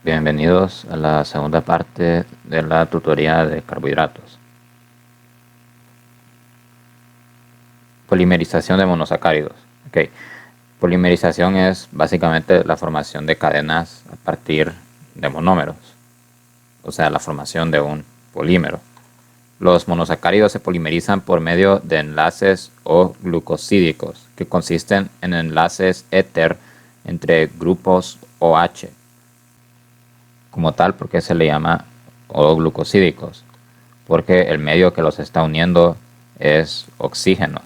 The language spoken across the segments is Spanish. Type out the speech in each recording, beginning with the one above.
Bienvenidos a la segunda parte de la tutoría de carbohidratos. Polimerización de monosacáridos. Okay. Polimerización es básicamente la formación de cadenas a partir de monómeros, o sea, la formación de un polímero. Los monosacáridos se polimerizan por medio de enlaces o glucosídicos, que consisten en enlaces éter entre grupos OH. Como tal, porque se le llama O-glucosídicos, porque el medio que los está uniendo es oxígeno.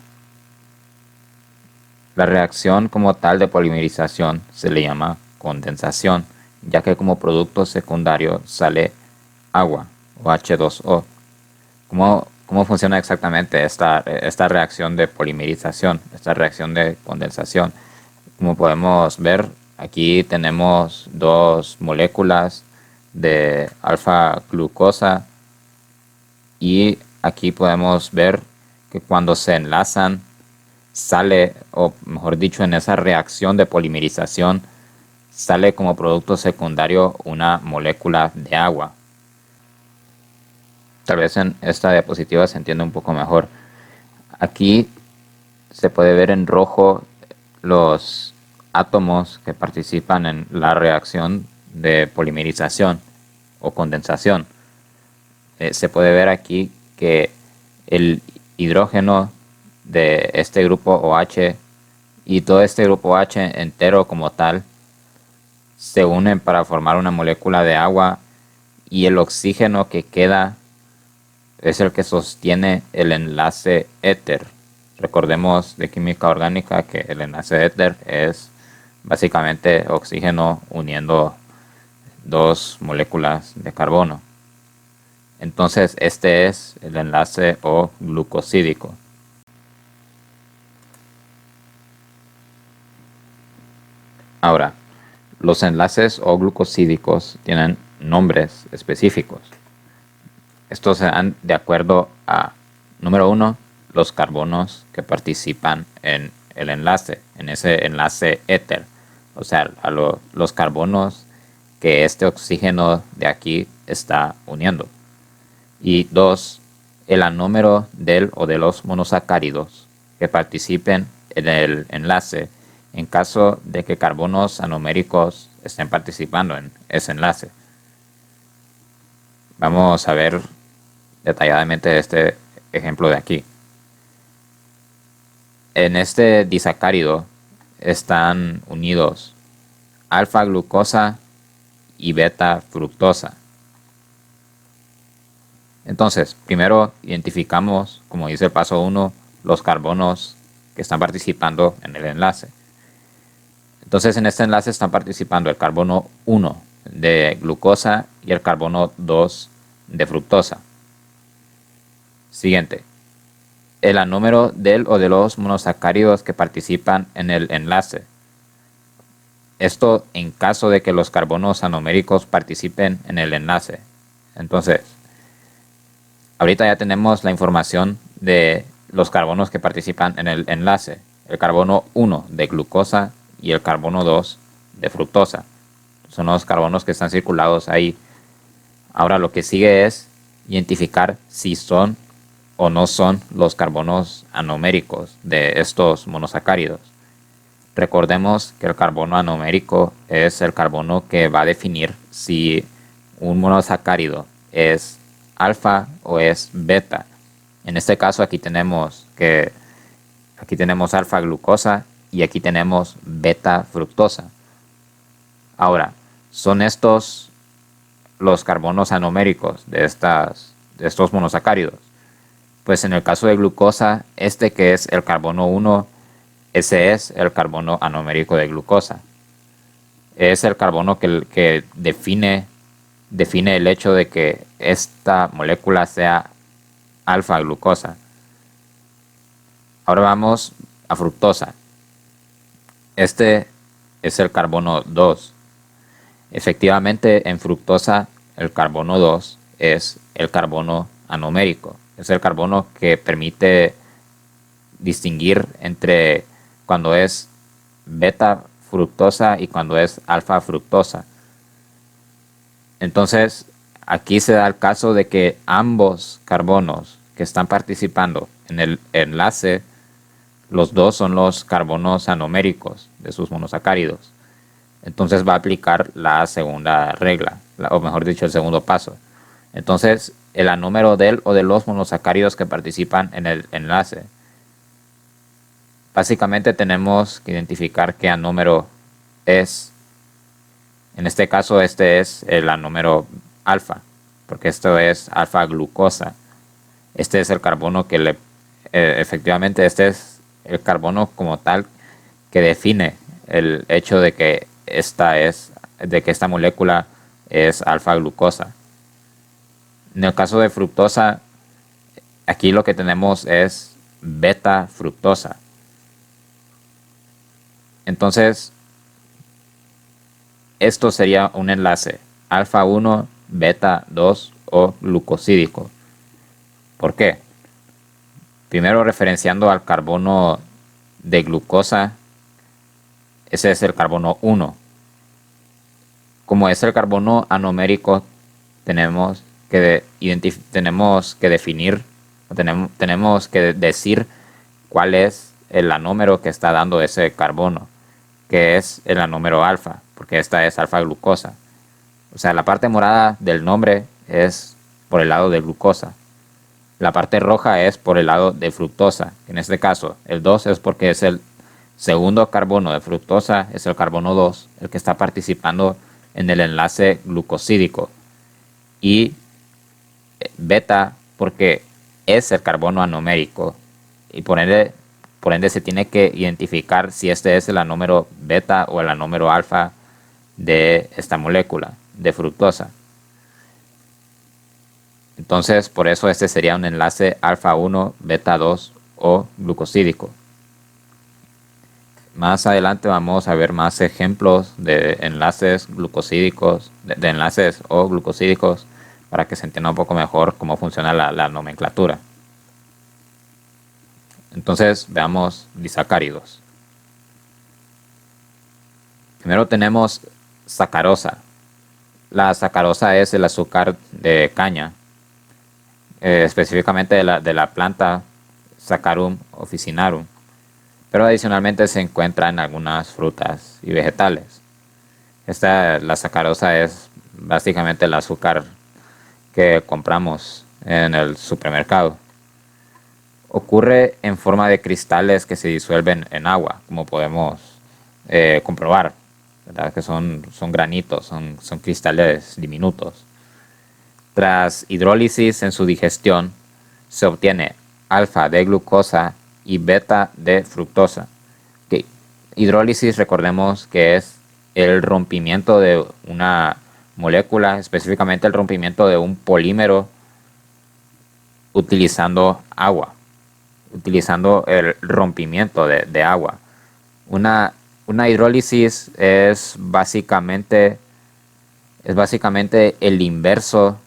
La reacción como tal de polimerización se le llama condensación, ya que como producto secundario sale agua o H2O. ¿Cómo funciona exactamente esta reacción de polimerización, esta reacción de condensación? Como podemos ver, aquí tenemos dos moléculas de alfa glucosa y aquí podemos ver que cuando se enlazan sale, o mejor dicho, en esa reacción de polimerización sale como producto secundario una molécula de agua. Tal vez en esta diapositiva se entiende un poco mejor. Aquí se puede ver en rojo los átomos que participan en la reacción de polimerización o condensación. Se puede ver aquí que el hidrógeno de este grupo OH y todo este grupo OH entero como tal se unen para formar una molécula de agua, y el oxígeno que queda es el que sostiene el enlace éter. Recordemos de química orgánica que el enlace éter es básicamente oxígeno uniendo dos moléculas de carbono. Entonces este es el enlace O glucosídico. Ahora, los enlaces O glucosídicos tienen nombres específicos. Estos se dan de acuerdo a, número 1, los carbonos que participan en el enlace, en ese enlace éter. O sea, los carbonos que este oxígeno de aquí está uniendo. Y 2, el anómero del o de los monosacáridos que participen en el enlace en caso de que carbonos anoméricos estén participando en ese enlace. Vamos a ver detalladamente este ejemplo de aquí. En este disacárido están unidos alfa glucosa y beta fructosa. Entonces, primero identificamos, como dice el paso 1, los carbonos que están participando en el enlace. Entonces, en este enlace están participando el carbono 1 de glucosa y el carbono 2 de fructosa. Siguiente, el anúmero del o de los monosacáridos que participan en el enlace. Esto en caso de que los carbonos anoméricos participen en el enlace. Entonces, ahorita ya tenemos la información de los carbonos que participan en el enlace. El carbono 1 de glucosa y el carbono 2 de fructosa. Son los carbonos que están circulados ahí. Ahora lo que sigue es identificar si son o no son los carbonos anoméricos de estos monosacáridos. Recordemos que el carbono anomérico es el carbono que va a definir si un monosacárido es alfa o es beta. En este caso aquí tenemos alfa glucosa y aquí tenemos beta fructosa. Ahora, ¿son estos los carbonos anoméricos de estos monosacáridos? Pues en el caso de glucosa, este que es el carbono 1, ese es el carbono anomérico de glucosa. Es el carbono que define el hecho de que esta molécula sea alfa glucosa. Ahora vamos a fructosa. Este es el carbono 2. Efectivamente, en fructosa el carbono 2 es el carbono anomérico. Es el carbono que permite distinguir entre cuando es beta fructosa y cuando es alfa fructosa. Entonces, aquí se da el caso de que ambos carbonos que están participando en el enlace, los dos son los carbonos anoméricos de sus monosacáridos. Entonces va a aplicar la segunda regla, o mejor dicho, el segundo paso. Entonces, el anúmero del o de los monosacáridos que participan en el enlace. Básicamente tenemos que identificar qué anúmero es. En este caso, este es el anúmero alfa, porque esto es alfa glucosa. Este es el carbono que efectivamente, este es el carbono como tal que define el hecho de que esta molécula es alfa glucosa. En el caso de fructosa, aquí lo que tenemos es beta fructosa. Entonces, esto sería un enlace alfa 1, beta 2 o glucosídico. ¿Por qué? Primero, referenciando al carbono de glucosa, ese es el carbono 1. Como es el carbono anomérico, tenemos que definir, tenemos que decir cuál es el anúmero que está dando ese carbono, que es el anúmero alfa, porque esta es alfa glucosa. O sea, la parte morada del nombre es por el lado de glucosa. La parte roja es por el lado de fructosa. En este caso, el 2 es porque es el segundo carbono de fructosa, es el carbono 2, el que está participando en el enlace glucosídico. Y beta porque es el carbono anomérico. Y por ende se tiene que identificar si este es el anúmero beta o el anúmero alfa de esta molécula de fructosa. Entonces, por eso este sería un enlace alfa 1, beta 2 o glucosídico. Más adelante vamos a ver más ejemplos de enlaces glucosídicos, de enlaces o glucosídicos, para que se entienda un poco mejor cómo funciona la nomenclatura. Entonces, veamos disacáridos. Primero tenemos sacarosa. La sacarosa es el azúcar de caña, específicamente de la planta Saccharum officinarum, pero adicionalmente se encuentra en algunas frutas y vegetales. La sacarosa es básicamente el azúcar que compramos en el supermercado. Ocurre en forma de cristales que se disuelven en agua, como podemos comprobar, ¿verdad? Que son granitos, son cristales diminutos. Tras hidrólisis en su digestión, se obtiene alfa de glucosa y beta de fructosa. Okay. Hidrólisis, recordemos que es el rompimiento de una molécula, específicamente el rompimiento de un polímero utilizando agua, utilizando el rompimiento de agua. Una hidrólisis es básicamente el inverso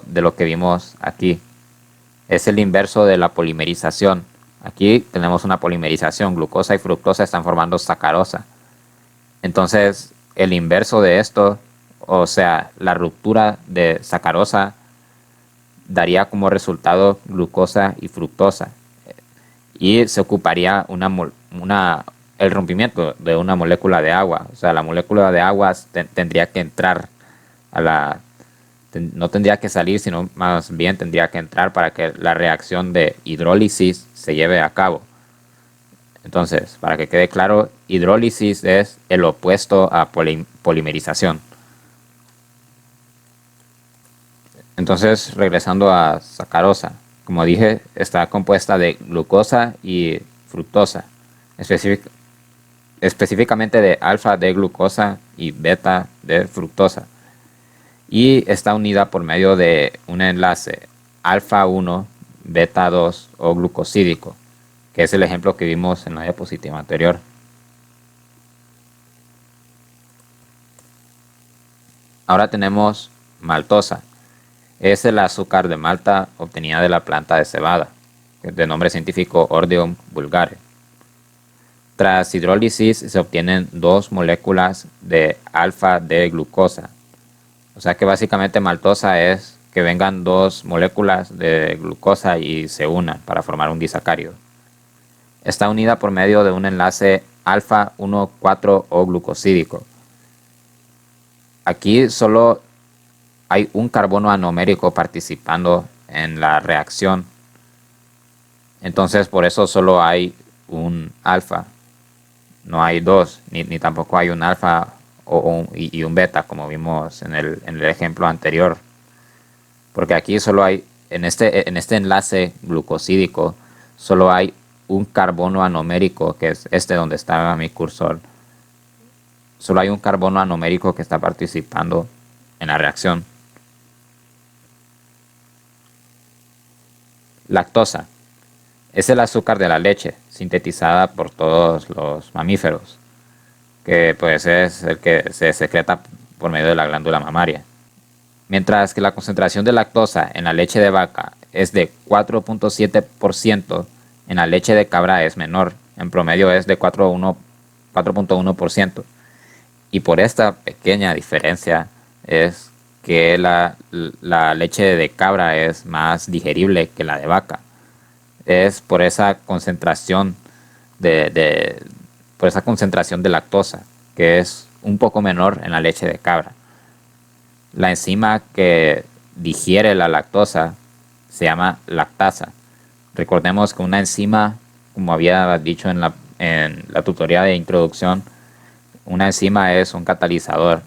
de lo que vimos aquí. Es el inverso de la polimerización. Aquí tenemos una polimerización, glucosa y fructosa están formando sacarosa. Entonces, el inverso de esto, o sea, la ruptura de sacarosa, daría como resultado glucosa y fructosa. Y se ocuparía el rompimiento de una molécula de agua. O sea, la molécula de agua tendría que entrar no tendría que salir, sino más bien tendría que entrar para que la reacción de hidrólisis se lleve a cabo. Entonces, para que quede claro, hidrólisis es el opuesto a polimerización. Entonces, regresando a sacarosa, como dije, está compuesta de glucosa y fructosa, específicamente de alfa de glucosa y beta de fructosa. Y está unida por medio de un enlace alfa 1, beta 2 o glucosídico, que es el ejemplo que vimos en la diapositiva anterior. Ahora tenemos maltosa. Es el azúcar de malta obtenida de la planta de cebada, de nombre científico Hordeum vulgare. Tras hidrólisis se obtienen 2 moléculas de alfa-D-glucosa. O sea que básicamente maltosa es que vengan 2 moléculas de glucosa y se unan para formar un disacárido. Está unida por medio de un enlace alfa 1,4 o glucosídico. Aquí solo hay un carbono anomérico participando en la reacción. Entonces por eso solo hay un alfa. No hay 2, ni tampoco hay un alfa y un beta, como vimos en el ejemplo anterior. Porque aquí solo hay, en este enlace glucosídico, solo hay un carbono anomérico, que es este donde está mi cursor. Solo hay un carbono anomérico que está participando en la reacción. Lactosa. Es el azúcar de la leche, sintetizada por todos los mamíferos, que pues es el que se secreta por medio de la glándula mamaria. Mientras que la concentración de lactosa en la leche de vaca es de 4,7%, en la leche de cabra es menor, en promedio es de 4,1%. Y por esta pequeña diferencia es que la leche de cabra es más digerible que la de vaca. Es por esa concentración por esa concentración de lactosa, que es un poco menor en la leche de cabra. La enzima que digiere la lactosa se llama lactasa. Recordemos que una enzima, como había dicho en la tutoría de introducción, una enzima es un catalizador.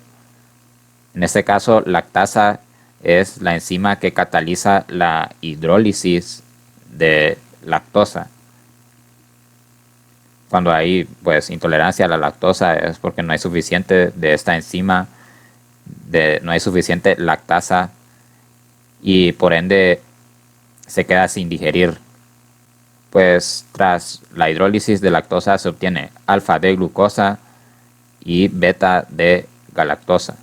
En este caso, lactasa es la enzima que cataliza la hidrólisis de lactosa. Cuando hay pues intolerancia a la lactosa es porque no hay suficiente de esta enzima, no hay suficiente lactasa y por ende se queda sin digerir. Pues tras la hidrólisis de lactosa se obtiene alfa de glucosa y beta de galactosa.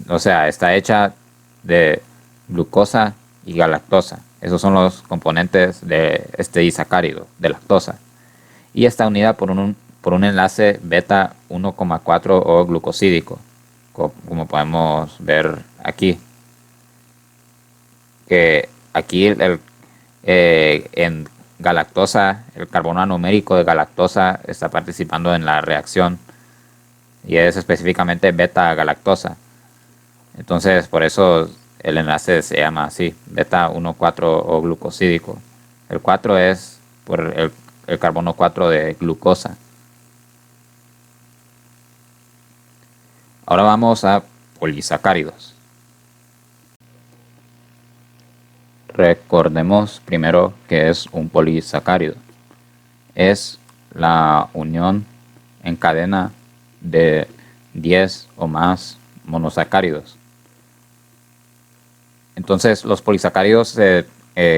O sea, está hecha de glucosa y galactosa. Esos son los componentes de este disacárido de lactosa. Y está unida por un enlace beta 1,4 o glucosídico, como podemos ver aquí. Que aquí en galactosa, el carbono anomérico de galactosa está participando en la reacción y es específicamente beta galactosa. Entonces por eso el enlace se llama así, beta 1,4 o glucosídico. El 4 es por el carbono 4 de glucosa. Ahora vamos a polisacáridos. Recordemos primero que es un polisacárido. Es la unión en cadena de 10 o más monosacáridos. Entonces los polisacáridos se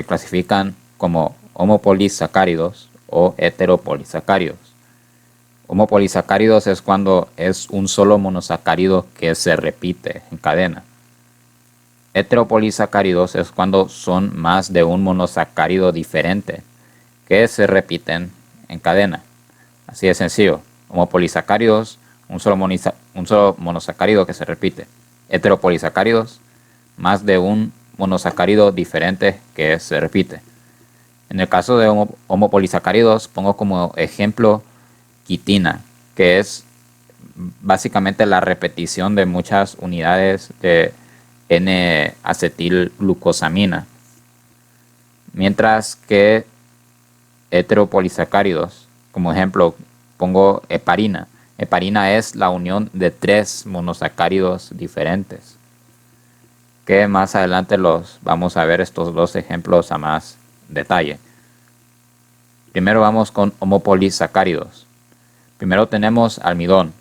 clasifican como homopolisacáridos o heteropolisacáridos. Homopolisacáridos es cuando es un solo monosacárido que se repite en cadena. Heteropolisacáridos es cuando son más de un monosacárido diferente que se repiten en cadena. Así de sencillo. Homopolisacáridos, un solo monosacárido que se repite. Heteropolisacáridos, más de un monosacárido diferente que se repite. En el caso de homopolisacáridos pongo como ejemplo quitina, que es básicamente la repetición de muchas unidades de N-acetilglucosamina. Mientras que heteropolisacáridos, como ejemplo pongo heparina. Heparina es la unión de 3 monosacáridos diferentes, que más adelante los vamos a ver estos 2 ejemplos a más detalle. Primero vamos con homopolisacáridos. Primero tenemos almidón.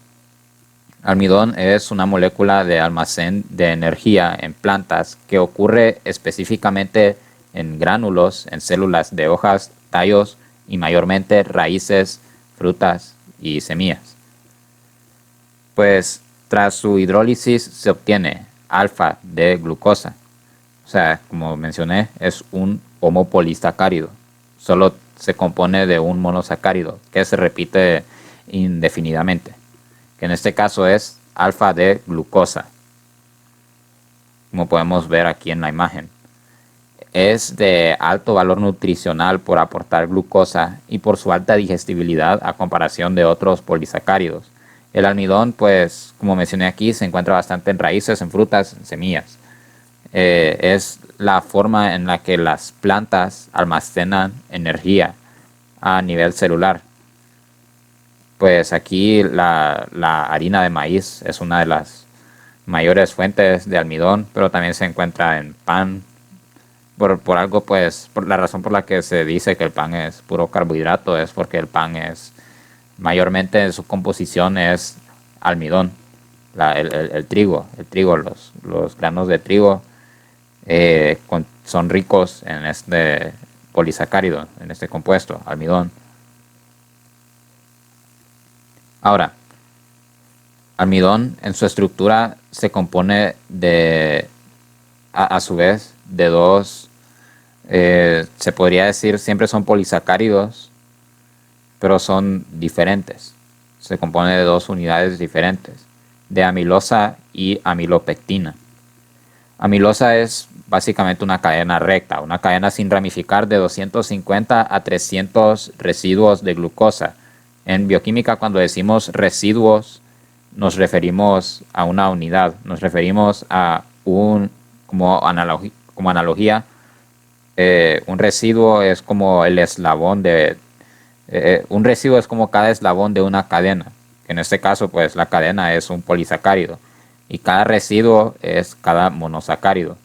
Almidón es una molécula de almacén de energía en plantas que ocurre específicamente en gránulos, en células de hojas, tallos y mayormente raíces, frutas y semillas. Pues tras su hidrólisis se obtiene alfa de glucosa. O sea, como mencioné, es un homopolisacárido. Solo se compone de un monosacárido que se repite indefinidamente, que en este caso es alfa de glucosa, como podemos ver aquí en la imagen. Es de alto valor nutricional por aportar glucosa y por su alta digestibilidad a comparación de otros polisacáridos. El almidón, pues, como mencioné aquí, se encuentra bastante en raíces, en frutas, en semillas. Es la forma en la que las plantas almacenan energía a nivel celular. Pues aquí la harina de maíz es una de las mayores fuentes de almidón, pero también se encuentra en pan. Por algo, pues, por la razón por la que se dice que el pan es puro carbohidrato es porque el pan es, mayormente su composición es almidón, el trigo, los granos de trigo son ricos en este polisacárido, en este compuesto, almidón. Ahora, almidón en su estructura se compone de, a su vez, de dos, se podría decir, siempre son polisacáridos, pero son diferentes. Se compone de dos unidades diferentes, de amilosa y amilopectina. Amilosa es básicamente una cadena recta, una cadena sin ramificar de 250 a 300 residuos de glucosa. En bioquímica, cuando decimos residuos, nos referimos a una unidad, nos referimos a como analogía, un residuo es como el eslabón un residuo es como cada eslabón de una cadena. En este caso, pues la cadena es un polisacárido y cada residuo es cada monosacárido.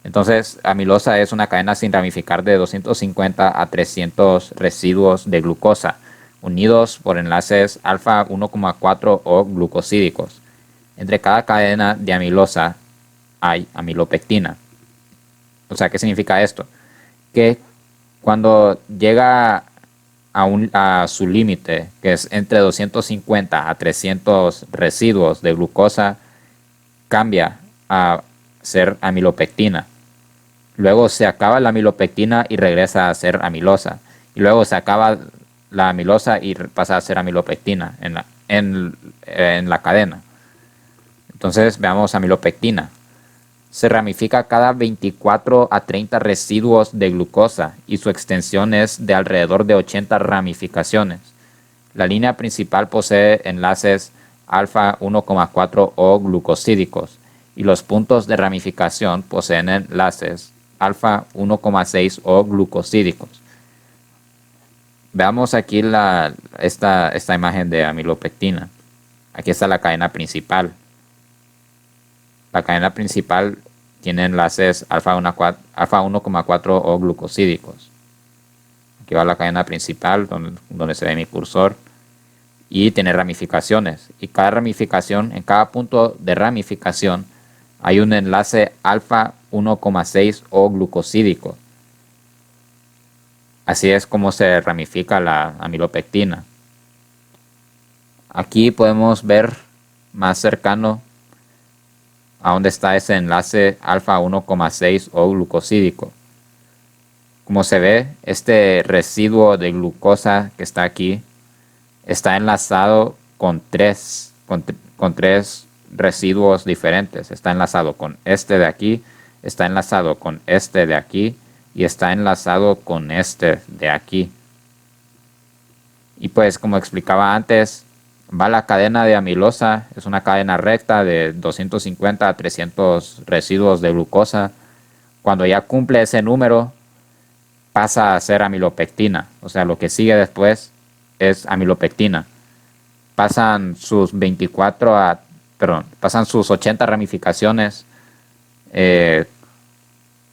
Entonces, amilosa es una cadena sin ramificar de 250 a 300 residuos de glucosa, unidos por enlaces alfa 1,4 o glucosídicos. Entre cada cadena de amilosa hay amilopectina. O sea, ¿qué significa esto? Que cuando llega a su límite, que es entre 250 a 300 residuos de glucosa, cambia a ser amilopectina. Luego se acaba la amilopectina y regresa a ser amilosa. Y luego se acaba la amilosa y pasa a ser amilopectina en la cadena. Entonces veamos amilopectina. Se ramifica cada 24 a 30 residuos de glucosa y su extensión es de alrededor de 80 ramificaciones. La línea principal posee enlaces alfa 1,4 o glucosídicos y los puntos de ramificación poseen enlaces alfa 1,6 o glucosídicos. Veamos aquí esta imagen de amilopectina. Aquí está la cadena principal. La cadena principal tiene enlaces alfa 1,4 o glucosídicos. Aquí va la cadena principal donde se ve mi cursor y tiene ramificaciones. Y cada ramificación, en cada punto de ramificación, hay un enlace alfa 1,6 o glucosídico. Así es como se ramifica la amilopectina. Aquí podemos ver más cercano a dónde está ese enlace alfa 1,6 o glucosídico. Como se ve, este residuo de glucosa que está aquí está enlazado con tres residuos diferentes. Está enlazado con este de aquí, está enlazado con este de aquí y está enlazado con este de aquí. Y pues, como explicaba antes, va la cadena de amilosa, es una cadena recta de 250 a 300 residuos de glucosa. Cuando ya cumple ese número, pasa a ser amilopectina. O sea, lo que sigue después es amilopectina. Pasan sus 80 ramificaciones.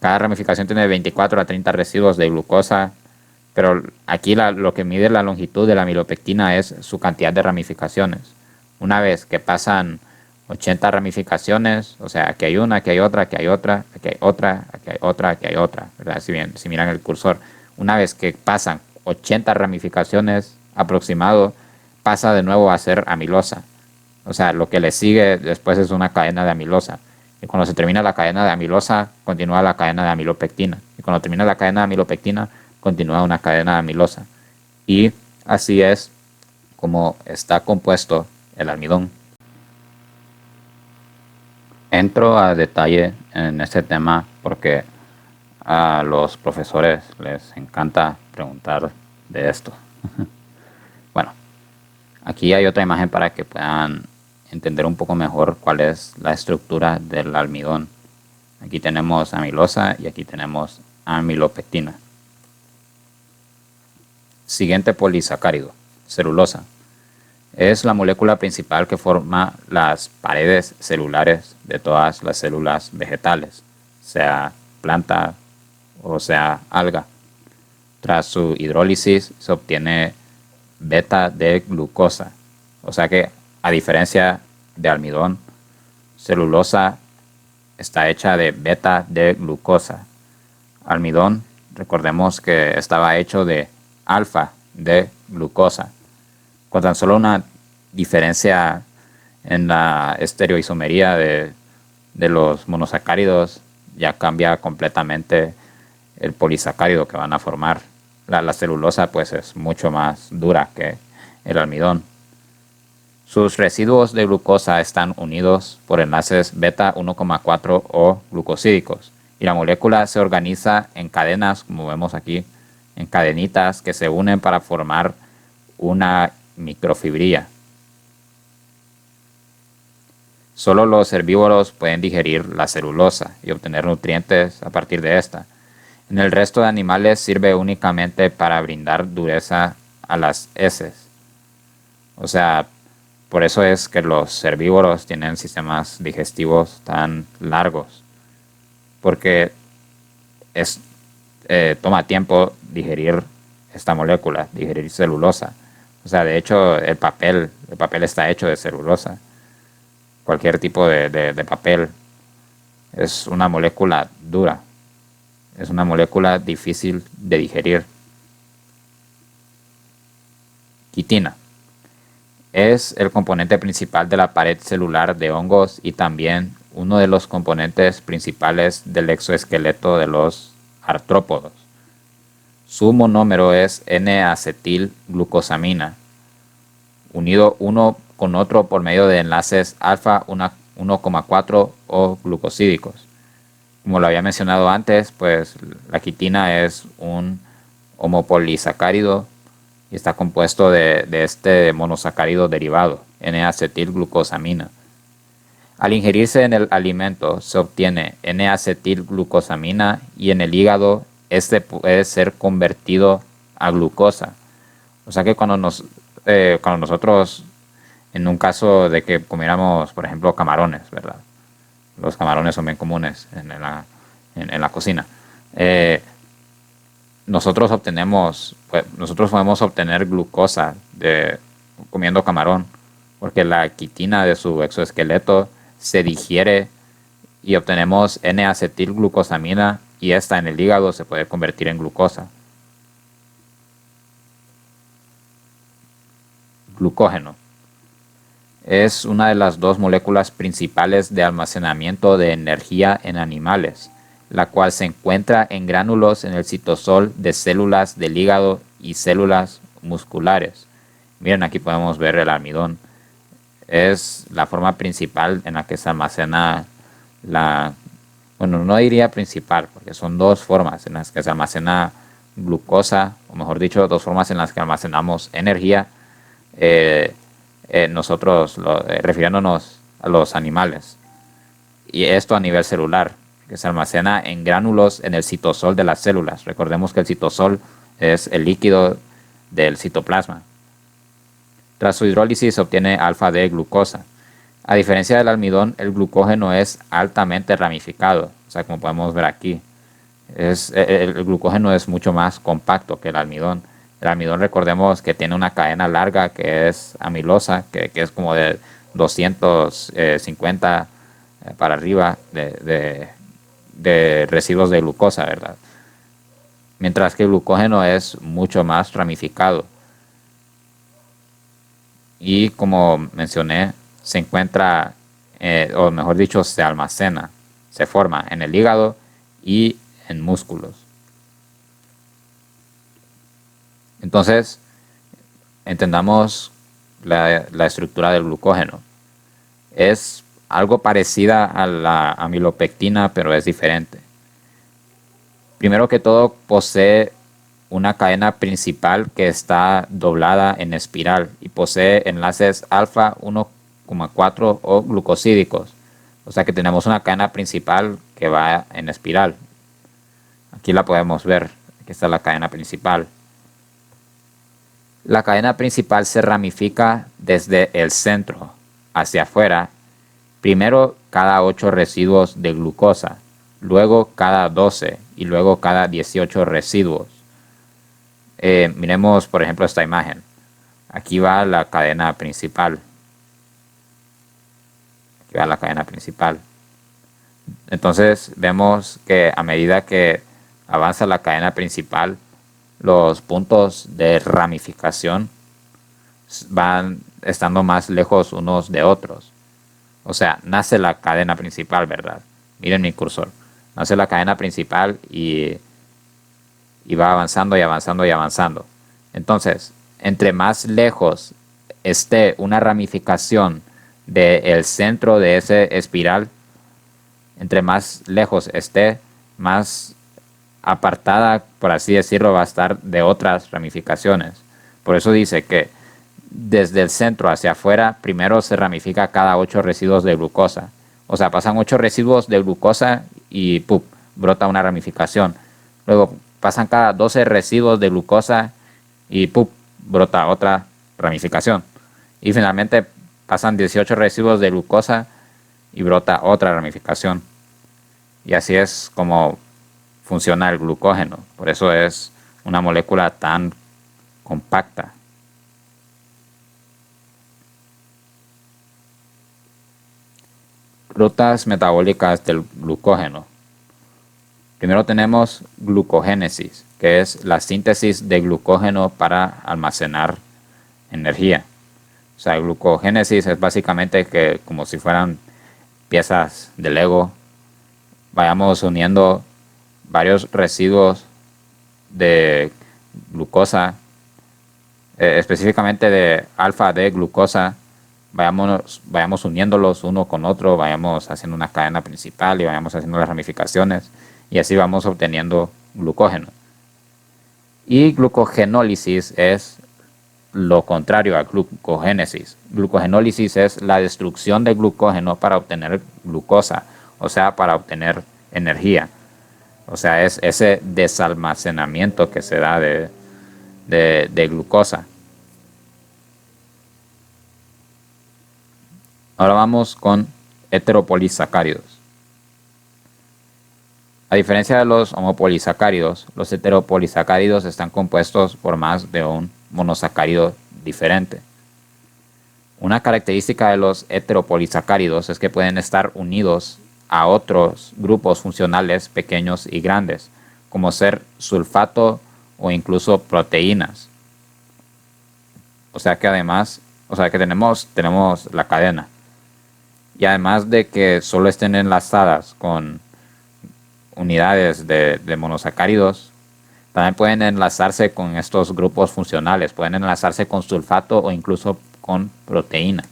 Cada ramificación tiene 24 a 30 residuos de glucosa. Pero aquí lo que mide la longitud de la amilopectina es su cantidad de ramificaciones. Una vez que pasan 80 ramificaciones, o sea, aquí hay una, aquí hay otra, aquí hay otra, aquí hay otra, aquí hay otra, aquí hay otra, ¿verdad? Si miran el cursor, una vez que pasan 80 ramificaciones aproximado, pasa de nuevo a ser amilosa. O sea, lo que le sigue después es una cadena de amilosa. Y cuando se termina la cadena de amilosa, continúa la cadena de amilopectina. Y cuando termina la cadena de amilopectina, continúa una cadena amilosa. Y así es como está compuesto el almidón. Entro a detalle en este tema porque a los profesores les encanta preguntar de esto. Bueno, aquí hay otra imagen para que puedan entender un poco mejor cuál es la estructura del almidón. Aquí tenemos amilosa y aquí tenemos amilopectina. Siguiente polisacárido, celulosa. Es la molécula principal que forma las paredes celulares de todas las células vegetales, sea planta o sea alga. Tras su hidrólisis se obtiene beta de glucosa. O sea que, a diferencia de almidón, celulosa está hecha de beta de glucosa. Almidón, recordemos que estaba hecho de alfa de glucosa, con tan solo una diferencia en la estereoisomería de los monosacáridos ya cambia completamente el polisacárido que van a formar. La celulosa pues es mucho más dura que el almidón. Sus residuos de glucosa están unidos por enlaces beta 1,4 o glucosídicos y la molécula se organiza en cadenas, como vemos aquí, en cadenitas que se unen para formar una microfibrilla. Solo los herbívoros pueden digerir la celulosa y obtener nutrientes a partir de esta. En el resto de animales sirve únicamente para brindar dureza a las heces. O sea, por eso es que los herbívoros tienen sistemas digestivos tan largos, porque toma tiempo digerir esta molécula, digerir celulosa. O sea, de hecho el papel está hecho de celulosa. Cualquier tipo de papel es una molécula dura, es una molécula difícil de digerir. Quitina. Es el componente principal de la pared celular de hongos y también uno de los componentes principales del exoesqueleto de los artrópodos. Su monómero es N-acetilglucosamina, unido uno con otro por medio de enlaces alfa 1,4 o glucosídicos. Como lo había mencionado antes, pues la quitina es un homopolisacárido y está compuesto de este monosacárido derivado, N-acetilglucosamina. Al ingerirse en el alimento se obtiene N-acetilglucosamina y en el hígado este puede ser convertido a glucosa. O sea que cuando nosotros, en un caso de que comiéramos, por ejemplo, camarones, ¿verdad? Los camarones son bien comunes en la cocina. Nosotros podemos obtener glucosa comiendo camarón, porque la quitina de su exoesqueleto se digiere y obtenemos N-acetilglucosamina y esta en el hígado se puede convertir en glucosa. Glucógeno. Es una de las dos moléculas principales de almacenamiento de energía en animales, la cual se encuentra en gránulos en el citosol de células del hígado y células musculares. Miren, aquí podemos ver el almidón. Es la forma principal en la que se almacena bueno, no diría principal, porque son dos formas en las que se almacena glucosa, o mejor dicho, dos formas en las que almacenamos energía, refiriéndonos a los animales. Y esto a nivel celular, que se almacena en gránulos en el citosol de las células. Recordemos que el citosol es el líquido del citoplasma. Tras su hidrólisis se obtiene alfa de glucosa. A diferencia del almidón, el glucógeno es altamente ramificado, o sea, como podemos ver aquí. El glucógeno es mucho más compacto que el almidón. El almidón, recordemos que tiene una cadena larga que es amilosa, que es como de 250 para arriba de residuos de glucosa, ¿verdad? Mientras que el glucógeno es mucho más ramificado. Y como mencioné, se encuentra, o mejor dicho, se almacena, se forma en el hígado y en músculos. Entonces, entendamos la estructura del glucógeno. Es algo parecida a la amilopectina, pero es diferente. Primero que todo, posee una cadena principal que está doblada en espiral y posee enlaces alfa 1,4 o glucosídicos. O sea que tenemos una cadena principal que va en espiral. Aquí la podemos ver. Aquí está la cadena principal. La cadena principal se ramifica desde el centro hacia afuera. Primero cada 8 residuos de glucosa, luego cada 12 y luego cada 18 residuos. Miremos por ejemplo esta imagen. Aquí va la cadena principal. Aquí va la cadena principal. Entonces vemos que a medida que avanza la cadena principal, los puntos de ramificación van estando más lejos unos de otros. O sea, nace la cadena principal, ¿verdad? Miren mi cursor. Nace la cadena principal y va avanzando y avanzando y avanzando. Entonces, entre más lejos esté una ramificación del centro de ese espiral, entre más lejos esté, más apartada, por así decirlo, va a estar de otras ramificaciones. Por eso dice que desde el centro hacia afuera, primero se ramifica cada 8 residuos de glucosa. O sea, pasan 8 residuos de glucosa y ¡pum!, brota una ramificación. Luego pasan cada 12 residuos de glucosa y ¡pum!, brota otra ramificación. Y finalmente pasan 18 residuos de glucosa y brota otra ramificación. Y así es como funciona el glucógeno. Por eso es una molécula tan compacta. Rutas metabólicas del glucógeno. Primero tenemos glucogénesis, que es la síntesis de glucógeno para almacenar energía. O sea, glucogénesis es básicamente que, como si fueran piezas de Lego, vayamos uniendo varios residuos de glucosa, específicamente de alfa de glucosa, vayamos uniéndolos uno con otro, vayamos haciendo una cadena principal y vayamos haciendo las ramificaciones y así vamos obteniendo glucógeno. Y glucogenólisis es lo contrario a glucogénesis. Glucogenólisis es la destrucción de glucógeno para obtener glucosa, o sea, para obtener energía. O sea, es ese desalmacenamiento que se da de glucosa. Ahora vamos con heteropolisacáridos. A diferencia de los homopolisacáridos, los heteropolisacáridos están compuestos por más de un monosacárido diferente. Una característica de los heteropolisacáridos es que pueden estar unidos a otros grupos funcionales pequeños y grandes, como ser sulfato o incluso proteínas. O sea que tenemos la cadena. Y además de que solo estén enlazadas con unidades de monosacáridos, también pueden enlazarse con estos grupos funcionales, pueden enlazarse con sulfato o incluso con proteínas.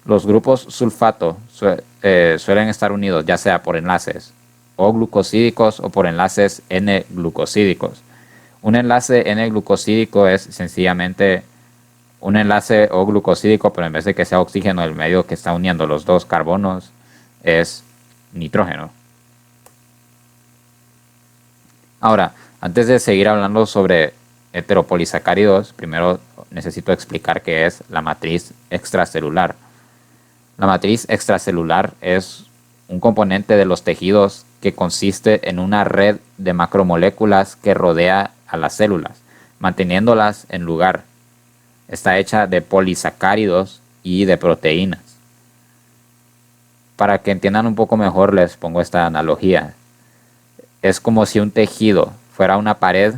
Los grupos sulfato suelen estar unidos ya sea por enlaces O glucosídicos o por enlaces N-glucosídicos. Un enlace N-glucosídico es sencillamente un enlace O glucosídico, pero en vez de que sea oxígeno, el medio que está uniendo los dos carbonos es nitrógeno. Ahora, antes de seguir hablando sobre heteropolisacáridos, primero necesito explicar qué es la matriz extracelular. La matriz extracelular es un componente de los tejidos que consiste en una red de macromoléculas que rodea a las células, manteniéndolas en lugar. Está hecha de polisacáridos y de proteínas. Para que entiendan un poco mejor, les pongo esta analogía. Es como si un tejido fuera una pared,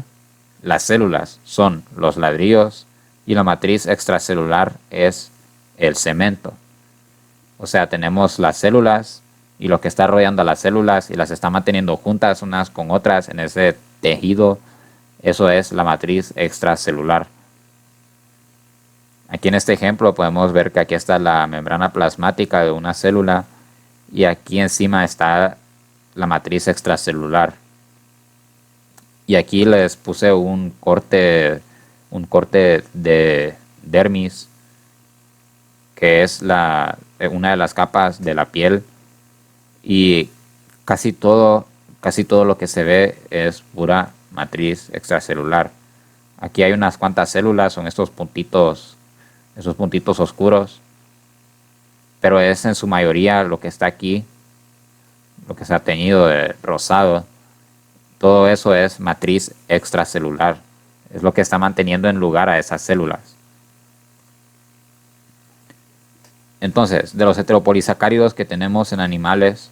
las células son los ladrillos y la matriz extracelular es el cemento. O sea, tenemos las células y lo que está rodeando a las células y las está manteniendo juntas unas con otras en ese tejido Eso es la matriz extracelular. Aquí en este ejemplo podemos ver que aquí está la membrana plasmática de una célula y aquí encima está la matriz extracelular. Y aquí les puse un corte de dermis, que es una de las capas de la piel, y casi todo lo que se ve es pura matriz extracelular. Aquí hay unas cuantas células, son esos puntitos oscuros, pero es en su mayoría lo que está aquí, lo que se ha teñido de rosado. Todo eso es matriz extracelular, es lo que está manteniendo en lugar a esas células. Entonces, de los heteropolisacáridos que tenemos en animales,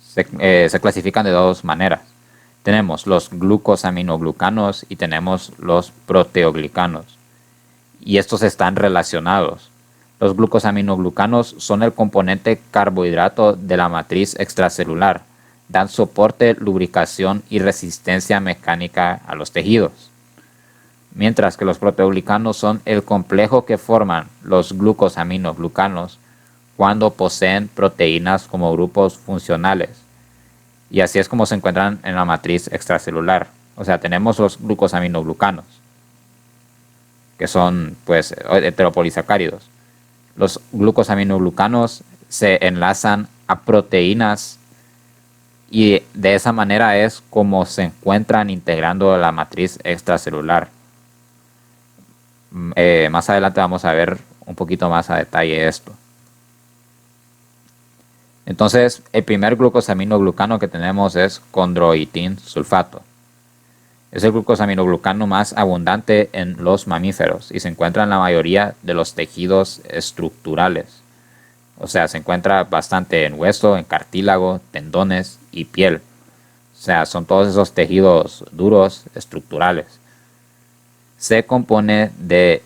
se clasifican de dos maneras. Tenemos los glucosaminoglucanos y tenemos los proteoglicanos. Y estos están relacionados. Los glucosaminoglucanos son el componente carbohidrato de la matriz extracelular. Dan soporte, lubricación y resistencia mecánica a los tejidos. Mientras que los proteoglicanos son el complejo que forman los glucosaminoglucanos cuando poseen proteínas como grupos funcionales. Y así es como se encuentran en la matriz extracelular. O sea, tenemos los glucosaminoglucanos, que son pues heteropolisacáridos. Los glucosaminoglucanos se enlazan a proteínas y de esa manera es como se encuentran integrando la matriz extracelular. Más adelante vamos a ver un poquito más a detalle esto. Entonces, el primer glucosaminoglucano que tenemos es condroitin sulfato. Es el glucosaminoglucano más abundante en los mamíferos y se encuentra en la mayoría de los tejidos estructurales. O sea, se encuentra bastante en hueso, en cartílago, tendones y piel. O sea, son todos esos tejidos duros estructurales. Se compone de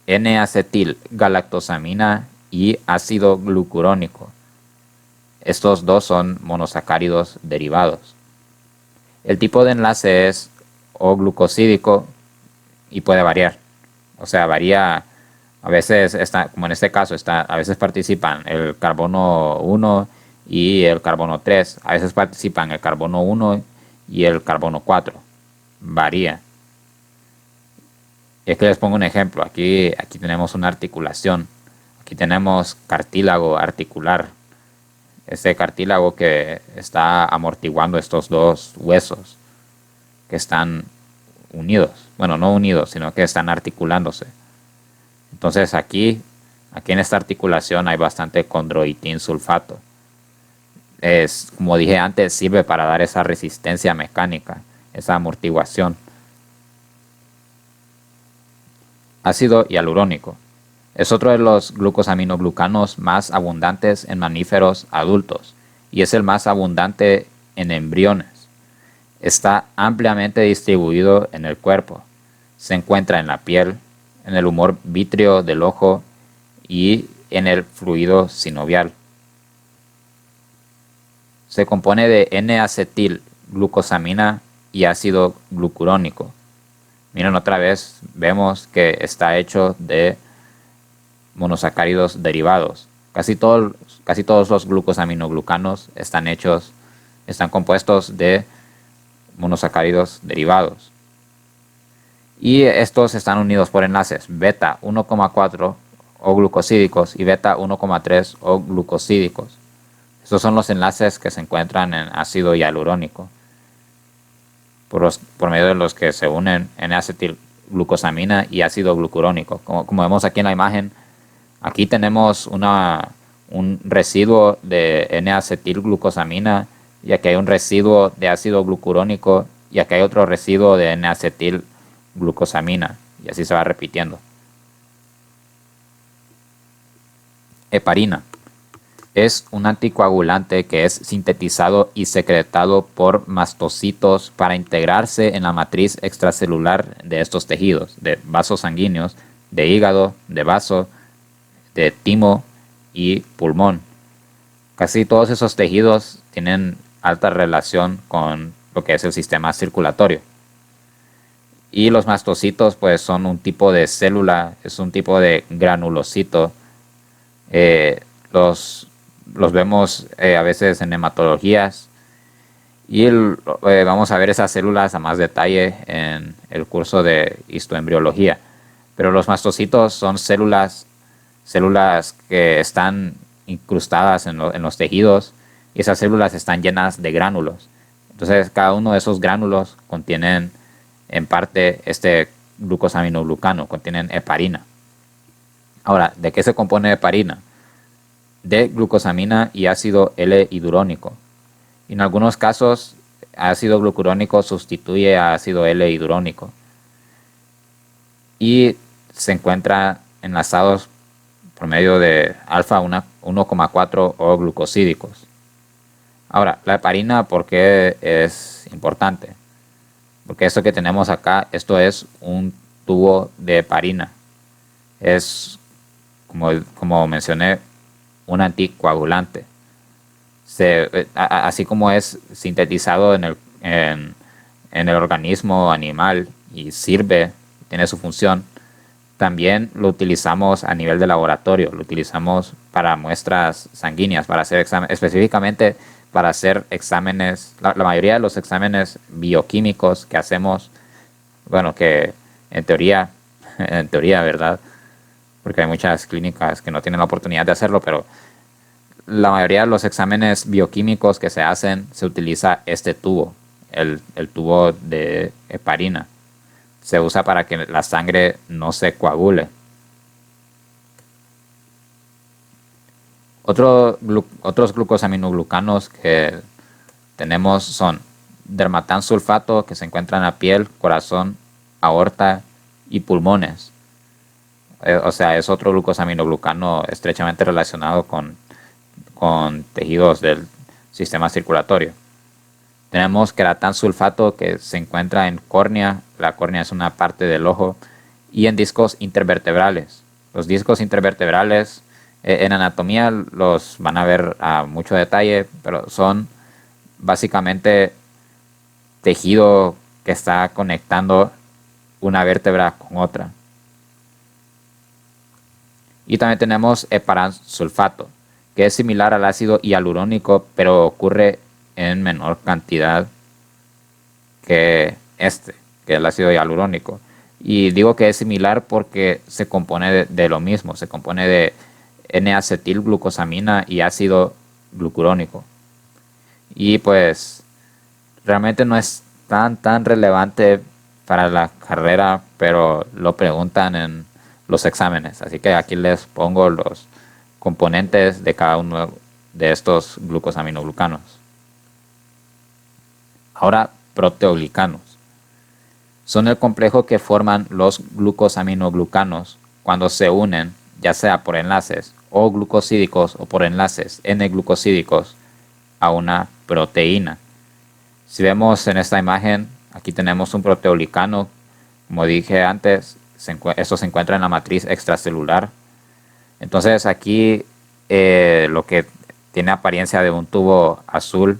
N-acetilgalactosamina y ácido glucurónico. Estos dos son monosacáridos derivados. El tipo de enlace es o glucosídico y puede variar. O sea, varía. A veces está, como en este caso, a veces participan el carbono 1 y el carbono 3. A veces participan el carbono 1 y el carbono 4. Varía. Y es que les pongo un ejemplo. Aquí tenemos una articulación. Aquí tenemos cartílago articular. Este cartílago que está amortiguando estos dos huesos que están unidos. Bueno, no unidos, sino que están articulándose. Entonces aquí en esta articulación hay bastante condroitin sulfato. Como dije antes, sirve para dar esa resistencia mecánica, esa amortiguación. Ácido hialurónico. Es otro de los glucosaminoglucanos más abundantes en mamíferos adultos y es el más abundante en embriones. Está ampliamente distribuido en el cuerpo. Se encuentra en la piel, en el humor vítreo del ojo y en el fluido sinovial. Se compone de N-acetilglucosamina y ácido glucurónico. Miren, otra vez vemos que está hecho de monosacáridos derivados. Casi todos los glucosaminoglucanos están compuestos de monosacáridos derivados. Y estos están unidos por enlaces beta 1,4 o glucosídicos y beta 1,3 o glucosídicos. Estos son los enlaces que se encuentran en ácido hialurónico, por medio de los que se unen N-acetilglucosamina y ácido glucurónico. Como vemos aquí en la imagen, aquí tenemos un residuo de N-acetilglucosamina y aquí hay un residuo de ácido glucurónico y aquí hay otro residuo de N-acetilglucosamina y así se va repitiendo. Heparina. Es un anticoagulante que es sintetizado y secretado por mastocitos para integrarse en la matriz extracelular de estos tejidos, de vasos sanguíneos, de hígado, de vaso, de timo y pulmón. Casi todos esos tejidos tienen alta relación con lo que es el sistema circulatorio. Y los mastocitos pues son un tipo de célula, es un tipo de granulocito. Eh, los, los vemos a veces en hematologías y vamos a ver esas células a más detalle en el curso de histoembriología. Pero los mastocitos son células que están incrustadas en los tejidos y esas células están llenas de gránulos. Entonces cada uno de esos gránulos contienen en parte este glucosaminoglucano, contienen heparina. Ahora, ¿de qué se compone heparina? De glucosamina y ácido L-hidurónico. En algunos casos, ácido glucurónico sustituye a ácido L-hidurónico y se encuentra enlazados por medio de alfa 1,4 o glucosídicos. Ahora, la heparina, ¿por qué es importante? Porque esto que tenemos acá, esto es un tubo de heparina. Es, como mencioné, un anticoagulante. Así como es sintetizado en el organismo animal y sirve, tiene su función, también lo utilizamos a nivel de laboratorio, lo utilizamos para muestras sanguíneas, para hacer exámenes, específicamente para hacer exámenes, la mayoría de los exámenes bioquímicos que hacemos, bueno, que en teoría, en teoría, ¿verdad? Porque hay muchas clínicas que no tienen la oportunidad de hacerlo, pero la mayoría de los exámenes bioquímicos que se hacen se utiliza este tubo, el tubo de heparina. Se usa para que la sangre no se coagule. Otros glucosaminoglucanos que tenemos son dermatansulfato, que se encuentra en la piel, corazón, aorta y pulmones. O sea, es otro glucosaminoglucano estrechamente relacionado con tejidos del sistema circulatorio. Tenemos queratansulfato, que se encuentra en córnea. La córnea es una parte del ojo. Y en discos intervertebrales. Los discos intervertebrales en anatomía los van a ver a mucho detalle, pero son básicamente tejido que está conectando una vértebra con otra. Y también tenemos heparansulfato, que es similar al ácido hialurónico, pero ocurre en menor cantidad que que el ácido hialurónico. Y digo que es similar porque se compone de lo mismo, se compone de N-acetilglucosamina y ácido glucurónico. Y pues realmente no es tan relevante para la carrera, pero lo preguntan en los exámenes. Así que aquí les pongo los componentes de cada uno de estos glucosaminoglucanos. Ahora, proteoglicanos. Son el complejo que forman los glucosaminoglucanos cuando se unen, ya sea por enlaces o glucosídicos o por enlaces N-glucosídicos a una proteína. Si vemos en esta imagen, aquí tenemos un proteoglicano. Como dije antes, esto se encuentra en la matriz extracelular. Entonces aquí lo que tiene apariencia de un tubo azul,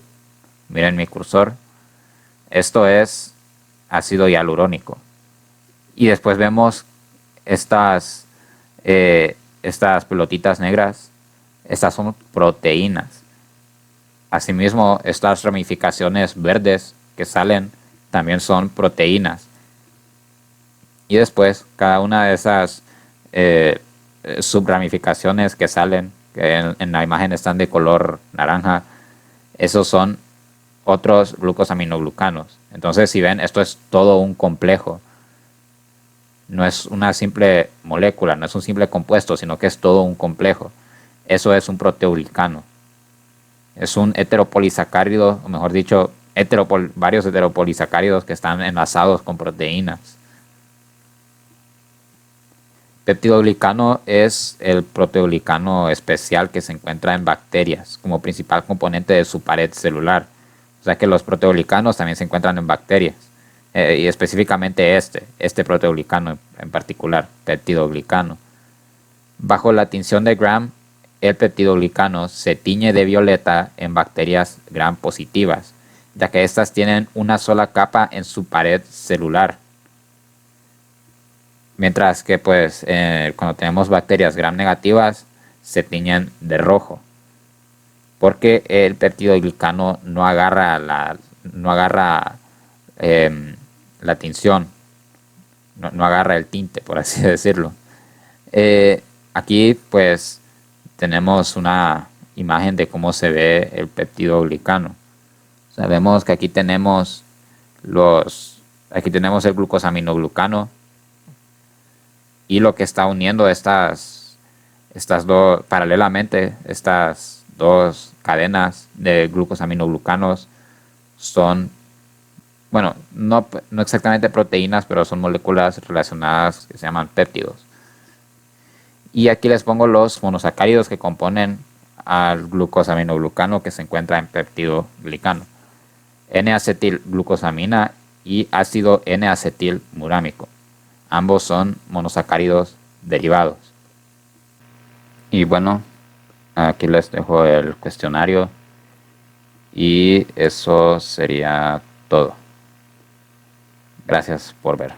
miren mi cursor, esto es ácido hialurónico. Y después vemos estas pelotitas negras, estas son proteínas. Asimismo, estas ramificaciones verdes que salen también son proteínas. Y después, cada una de esas subramificaciones que salen, que en la imagen están de color naranja, esos son otros glucosaminoglucanos. Entonces, si ven, esto es todo un complejo. No es una simple molécula, no es un simple compuesto, sino que es todo un complejo. Eso es un proteoglicano. Es un heteropolisacárido, o mejor dicho, varios heteropolisacáridos que están enlazados con proteínas. Peptidoglicano es el proteoglicano especial que se encuentra en bacterias como principal componente de su pared celular. O sea que los proteoglicanos también se encuentran en bacterias. Y específicamente este proteoglicano en particular, peptidoglicano. Bajo la tinción de Gram, el peptidoglicano se tiñe de violeta en bacterias Gram positivas, ya que éstas tienen una sola capa en su pared celular. Mientras que pues cuando tenemos bacterias gram negativas se tiñen de rojo, porque el peptidoglicano no agarra la tinción, no agarra el tinte, por así decirlo. Aquí pues tenemos una imagen de cómo se ve el peptidoglicano. Sabemos que aquí tenemos el glucosaminoglucano, y lo que está uniendo estas dos, paralelamente, estas dos cadenas de glucosaminoglucanos son, bueno, no exactamente proteínas, pero son moléculas relacionadas que se llaman péptidos. Y aquí les pongo los monosacáridos que componen al glucosaminoglucano que se encuentra en peptidoglicano: N-acetilglucosamina y ácido N-acetilmurámico. Ambos son monosacáridos derivados. Y bueno, aquí les dejo el cuestionario y eso sería todo. Gracias por ver.